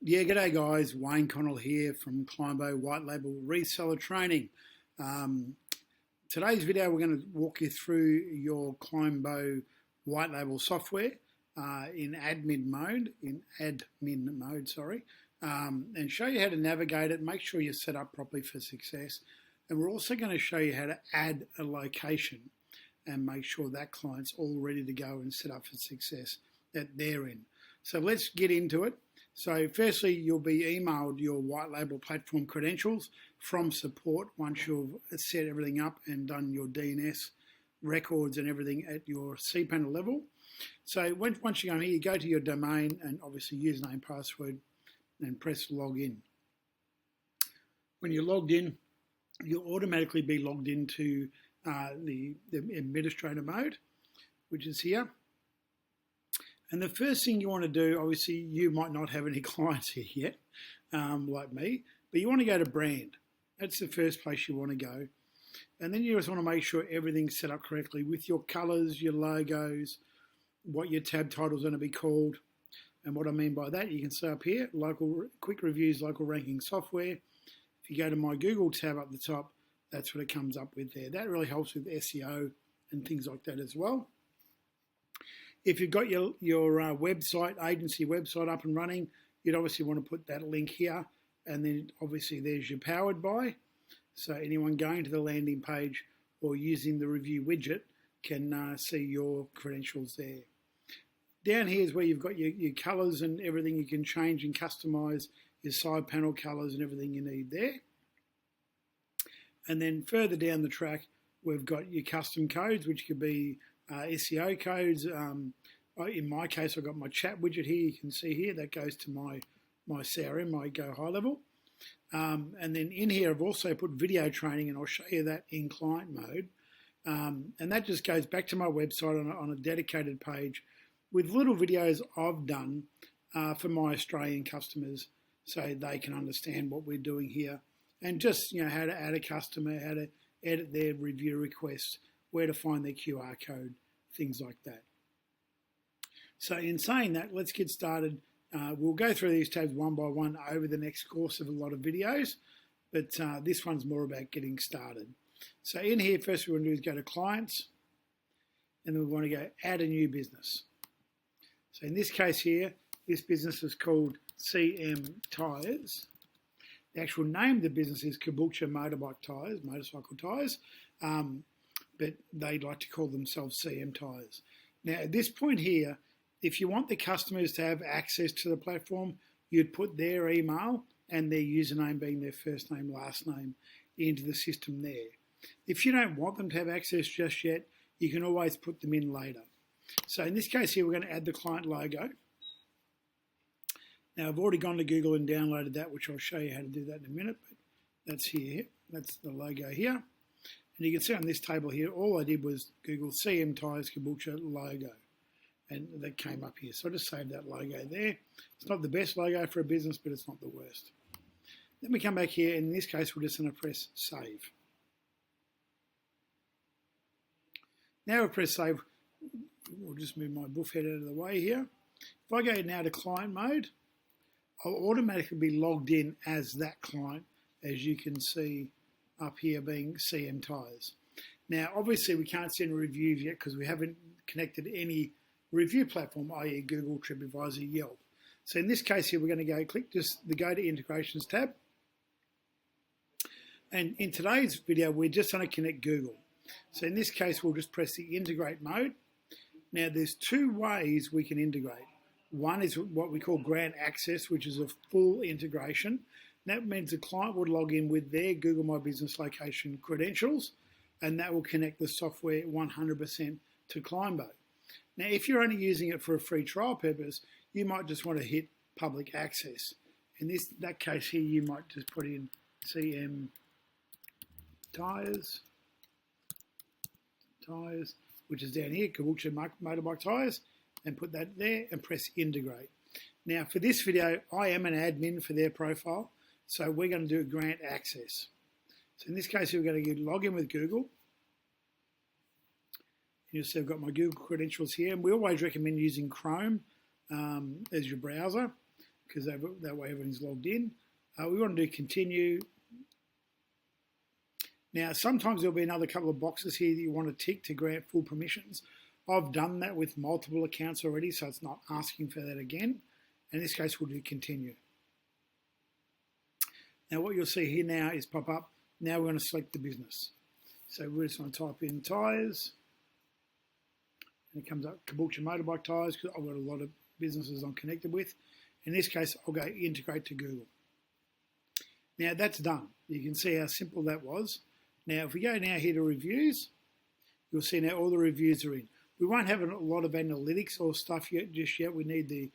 Yeah, g'day guys. Wayne Connell here from Climbo White Label Reseller Training. Um, Today's video, we're going to walk you through your Climbo White Label software in admin mode, sorry, and show you how to navigate it. Make sure you're set up properly for success. And we're also going to show you how to add a location and make sure that client's all ready to go and set up for success that they're in. So let's get into it. So firstly, you'll be emailed your white label platform credentials from support once you've set everything up and done your DNS records and everything at your cPanel level. So once you go here, you go to your domain and obviously username, password, and press login. When you're logged in, you'll automatically be logged into the administrator mode, which is here. And the first thing you want to do, obviously, you might not have any clients here yet, like me, but you want to go to brand. That's the first place you want to go. And then you just want to make sure everything's set up correctly with your colors, your logos, what your tab title is going to be called. And what I mean by that, you can see up here, local quick reviews, local ranking software. If you go to my Google tab up the top, that's what it comes up with there. That really helps with SEO and things like that as well. If you've got your website, agency website up and running, you'd obviously want to put that link here. And then obviously there's your powered by. So anyone going to the landing page or using the review widget can see your credentials there. Down here is where you've got your colors and everything you can change and customize your side panel colors and everything you need there. And then further down the track, we've got your custom codes, which could be SEO codes. In my case, I've got my chat widget here. You can see here that goes to my CRM, my Go High Level. And then in here, I've also put video training, and I'll show you that in client mode. And that just goes back to my website on a dedicated page with little videos I've done for my Australian customers, so they can understand what we're doing here, and just how to add a customer, how to edit their review request, where to find their QR code, things like that. So in saying that, let's get started. We'll go through these tabs one by one over the next course of a lot of videos, but this one's more about getting started. So in here, first we want to do is go to clients, and then we want to go add a new business. So in this case here, this business is called CM Tyres. The actual name of the business is Caboolture Motorcycle Tyres. But they like to call themselves CM Tyres. Now, at this point here, if you want the customers to have access to the platform, you'd put their email and their username being their first name, last name into the system there. If you don't want them to have access just yet, you can always put them in later. So in this case here, we're going to add the client logo. Now, I've already gone to Google and downloaded that, which I'll show you how to do that in a minute, but that's here. That's the logo here. And you can see on this table here, all I did was Google CM Tyres Caboolture logo, and that came up here. So I just saved that logo there. It's not the best logo for a business, but it's not the worst. Then we come back here, and in this case, we're just going to press save. Now we press save. We'll just move my buff head out of the way here. If I go now to client mode, I'll automatically be logged in as that client, as you can see up here being CM Tyres. Now, obviously, we can't send reviews yet because we haven't connected any review platform, i.e. Google, TripAdvisor, Yelp. So in this case here, we're going to go click just the Go to Integrations tab. And in today's video, we're just going to connect Google. So in this case, we'll just press the Integrate mode. Now, there's two ways we can integrate. One is what we call grant access, which is a full integration. That means the client would log in with their Google My Business location credentials, and that will connect the software 100% to Climbo. Now, if you're only using it for a free trial purpose, you might just want to hit public access. In that case here, you might just put in CM Tyres, which is down here, Caboolture Motorbike Tyres, and put that there and press integrate. Now, for this video, I am an admin for their profile, so we're going to do grant access. So in this case, we're going to log in with Google. You'll see I've got my Google credentials here, and we always recommend using Chrome as your browser. because that way everything's logged in. We want to do continue. Now, sometimes there'll be another couple of boxes here that you want to tick to grant full permissions. I've done that with multiple accounts already, so it's not asking for that again. In this case, we'll do continue. Now, what you'll see here now is pop up. Now we're going to select the business. So we're just going to type in tyres. And it comes up Caboolture Motorbike Tyres because I've got a lot of businesses I'm connected with. In this case, I'll go integrate to Google. Now that's done. You can see how simple that was. Now if we go now here to reviews, you'll see now all the reviews are in. We won't have a lot of analytics or stuff just yet. We need the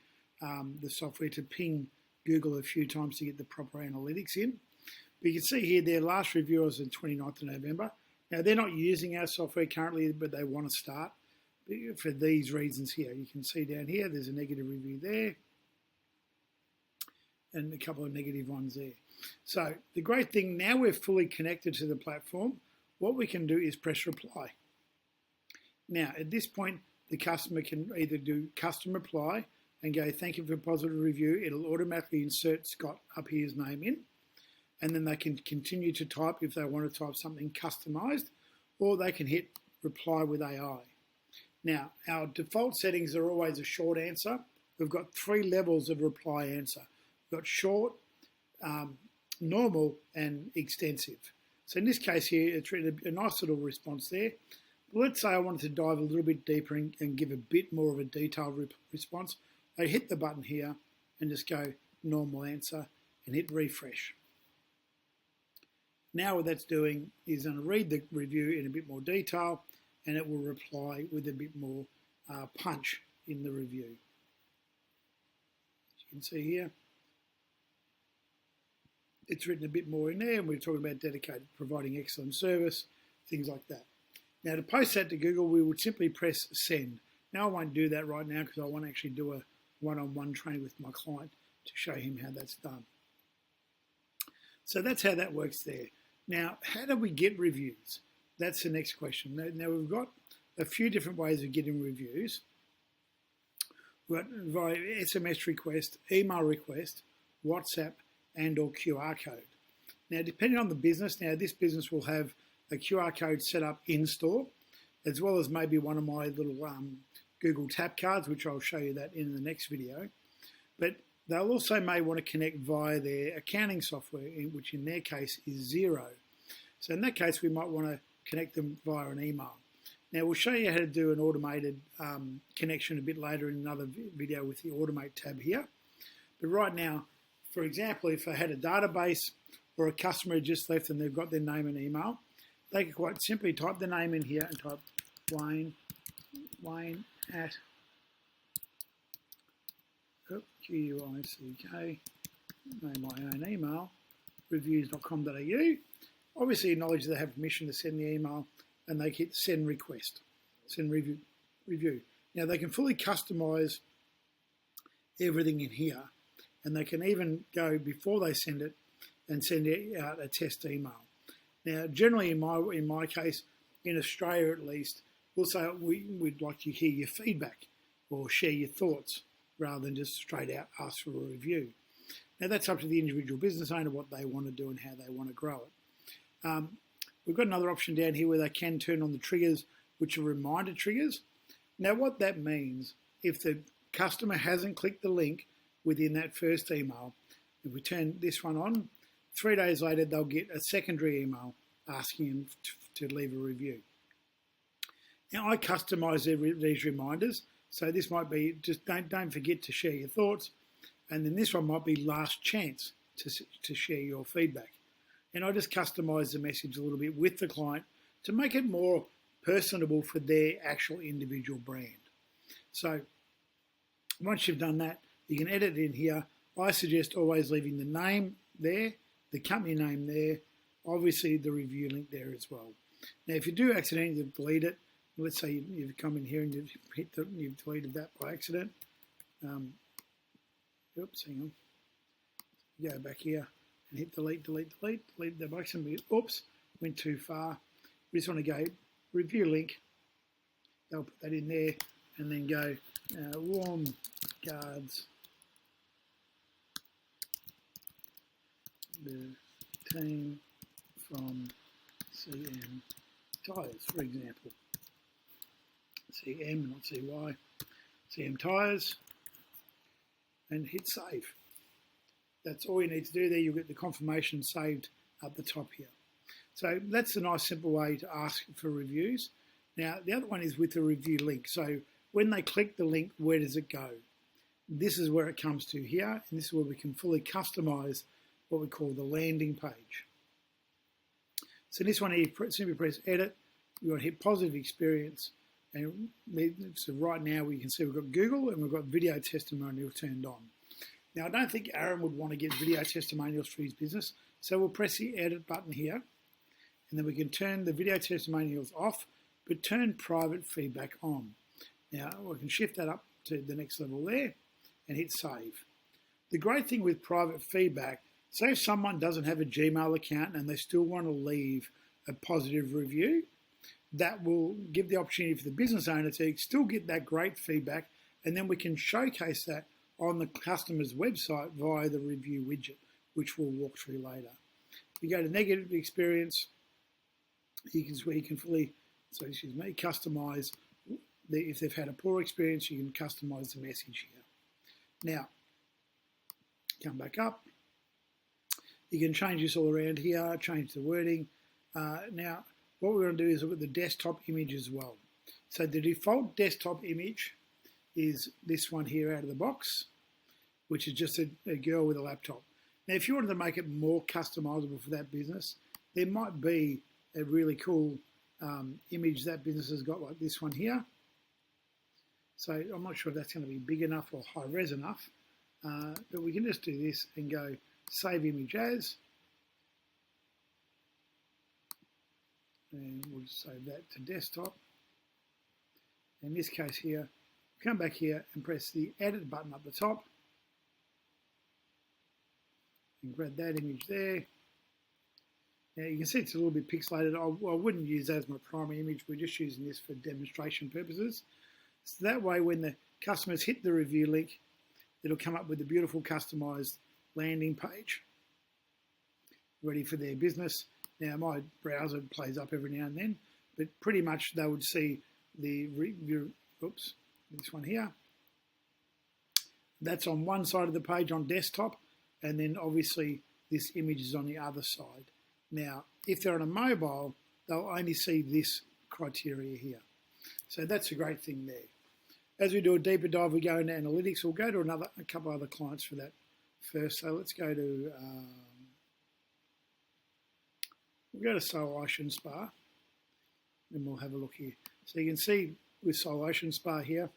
software to ping Google a few times to get the proper analytics in. But you can see here their last review was on 29th of November. Now they're not using our software currently, but they want to start for these reasons here. You can see down here there's a negative review there and a couple of negative ones there. So the great thing, now we're fully connected to the platform, what we can do is press reply. Now at this point the customer can either do custom reply and go thank you for a positive review. It'll automatically insert Scott up here's name in, and then they can continue to type if they want to type something customized, or they can hit reply with AI. Now, our default settings are always a short answer. We've got 3 levels of reply answer. We've got short, normal, and extensive. So in this case here, it's written a nice little response there. But let's say I wanted to dive a little bit deeper and give a bit more of a detailed response. I hit the button here and just go normal answer and hit refresh. Now what that's doing is going to read the review in a bit more detail, and it will reply with a bit more punch in the review. As you can see here, it's written a bit more in there, and we're talking about dedicated, providing excellent service, things like that. Now to post that to Google, we would simply press send. Now I won't do that right now because I want to actually do a one-on-one training with my client to show him how that's done. So that's how that works there. Now, how do we get reviews? That's the next question. Now we've got a few different ways of getting reviews. We've got via SMS request, email request, WhatsApp, and or QR code. Now, depending on the business, now this business will have a QR code set up in store, as well as maybe one of my little Google tap cards, which I'll show you that in the next video. But they'll also may want to connect via their accounting software, which in their case is Xero. So in that case, we might want to connect them via an email. Now we'll show you how to do an automated connection a bit later in another video with the automate tab here. But right now, for example, if I had a database or a customer had just left and they've got their name and email, they could quite simply type the name in here and type Wayne at G-U-I-C-K, my own email, reviews.com.au. Obviously acknowledge they have permission to send the email, and they hit send request, send review. Now they can fully customize everything in here, and they can even go before they send it and send out a test email. Now generally in my case, in Australia at least, we'll say we'd like to hear your feedback or share your thoughts, rather than just straight out ask for a review. Now that's up to the individual business owner what they want to do and how they want to grow it. We've got another option down here where they can turn on the triggers, which are reminder triggers. Now what that means, if the customer hasn't clicked the link within that first email, if we turn this one on, 3 days later they'll get a secondary email asking them to leave a review. Now I customize these reminders. So this might be just don't forget to share your thoughts, and then this one might be last chance to share your feedback. And I just customize the message a little bit with the client to make it more personable for their actual individual brand. So once you've done that, you can edit in here. I suggest always leaving the name there, the company name there, obviously the review link there as well. Now if you do accidentally delete it, let's say you've come in here and you've deleted that by accident. Oops, hang on. Go back here and hit delete that by accident. Oops, went too far. We just want to go review link. They'll put that in there and then go warm guards the team from CM Tyres, for example. CM, not CY. CM Tyres, and hit save. That's all you need to do there. You'll get the confirmation saved at the top here. So that's a nice simple way to ask for reviews. Now the other one is with the review link. So when they click the link, where does it go? This is where it comes to here, and this is where we can fully customize what we call the landing page. So this one here, simply press edit. You're going to hit positive experience, and so right now we can see we've got Google and we've got video testimonial turned on. Now I don't think Aaron would want to get video testimonials for his business, so we'll press the edit button here, and then we can turn the video testimonials off, but turn private feedback on. Now we can shift that up to the next level there and hit save. The great thing with private feedback, say if someone doesn't have a Gmail account and they still want to leave a positive review, that will give the opportunity for the business owner to still get that great feedback, and then we can showcase that on the customer's website via the review widget, which we'll walk through later. If you go to negative experience, you can fully, customize if they've had a poor experience, you can customize the message here. Now, come back up. You can change this all around here, change the wording. Now, what we're going to do is look at the desktop image as well. So the default desktop image is this one here out of the box, which is just a girl with a laptop. Now, if you wanted to make it more customizable for that business, there might be a really cool image that business has got, like this one here. So I'm not sure if that's going to be big enough or high res enough, but we can just do this and go save image as, and we'll just save that to desktop. In this case here, come back here and press the edit button up the top and grab that image there. Now you can see it's a little bit pixelated. I wouldn't use that as my primary image. We're just using this for demonstration purposes. So that way when the customers hit the review link, it'll come up with a beautiful customized landing page ready for their business. Now my browser plays up every now and then, but pretty much they would see the review, this one here. That's on one side of the page on desktop, and then obviously this image is on the other side. Now, if they're on a mobile, they'll only see this criteria here. So that's a great thing there. As we do a deeper dive, we go into analytics. We'll go to a couple other clients for that first. So let's go to Soul Ocean Spa, and we'll have a look here. So you can see with Soul Ocean Spa here,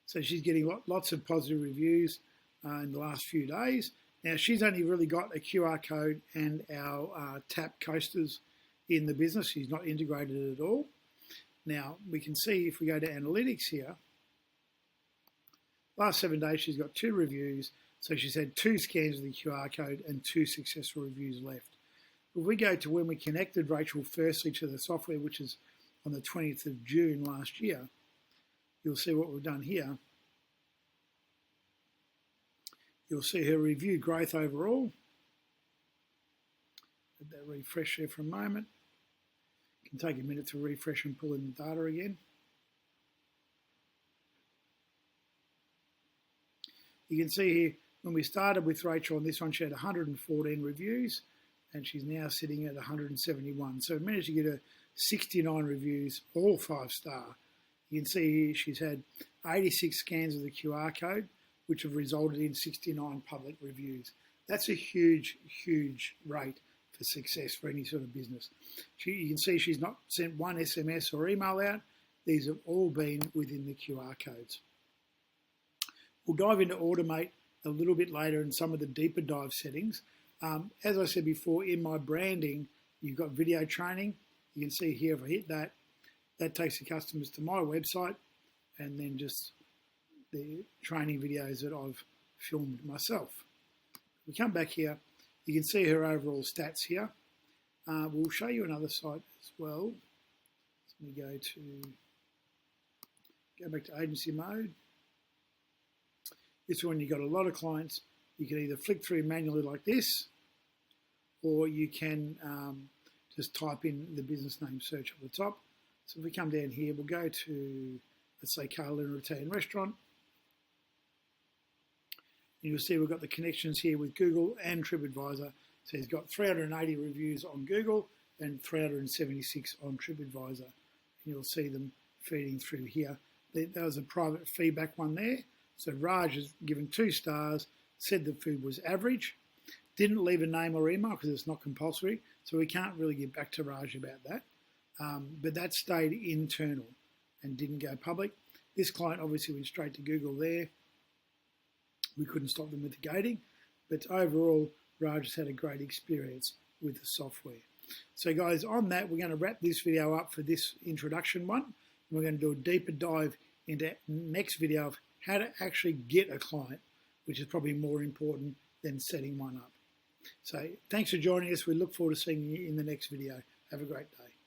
so she's getting lots of positive reviews in the last few days. Now she's only really got a QR code and our tap coasters in the business. She's not integrated at all. Now we can see if we go to analytics here, last 7 days she's got 2 reviews. So she's had 2 scans of the QR code and 2 successful reviews left. If we go to when we connected Rachel firstly to the software, which is on the 20th of June last year, you'll see what we've done here. You'll see her review growth overall. Let that refresh there for a moment. It can take a minute to refresh and pull in the data again. You can see here, when we started with Rachel on this one, she had 114 reviews, and she's now sitting at 171. So we managed to get her 69 reviews, all 5-star. You can see here she's had 86 scans of the QR code, which have resulted in 69 public reviews. That's a huge, huge rate for success for any sort of business. You can see she's not sent one SMS or email out. These have all been within the QR codes. We'll dive into Automate a little bit later in some of the deeper dive settings. As I said before, in my branding, you've got video training. You can see here, if I hit that, that takes the customers to my website, and then just the training videos that I've filmed myself. We come back here, you can see her overall stats here. We'll show you another site as well. So let me go back to agency mode. This one, you've got a lot of clients. You can either flick through manually like this, or you can just type in the business name search at the top. So if we come down here, we'll go to, let's say, Carolina Italian Restaurant. You'll see we've got the connections here with Google and TripAdvisor. So he's got 380 reviews on Google and 376 on TripAdvisor. And you'll see them feeding through here. There was a private feedback one there. So Raj has given 2 stars, said the food was average, didn't leave a name or email because it's not compulsory, so we can't really get back to Raj about that. But that stayed internal and didn't go public. This client obviously went straight to Google there. We couldn't stop them with the gating, but overall, Raj has had a great experience with the software. So guys, on that, we're going to wrap this video up for this introduction one. We're going to do a deeper dive into next video of how to actually get a client, which is probably more important than setting one up. So thanks for joining us. We look forward to seeing you in the next video. Have a great day.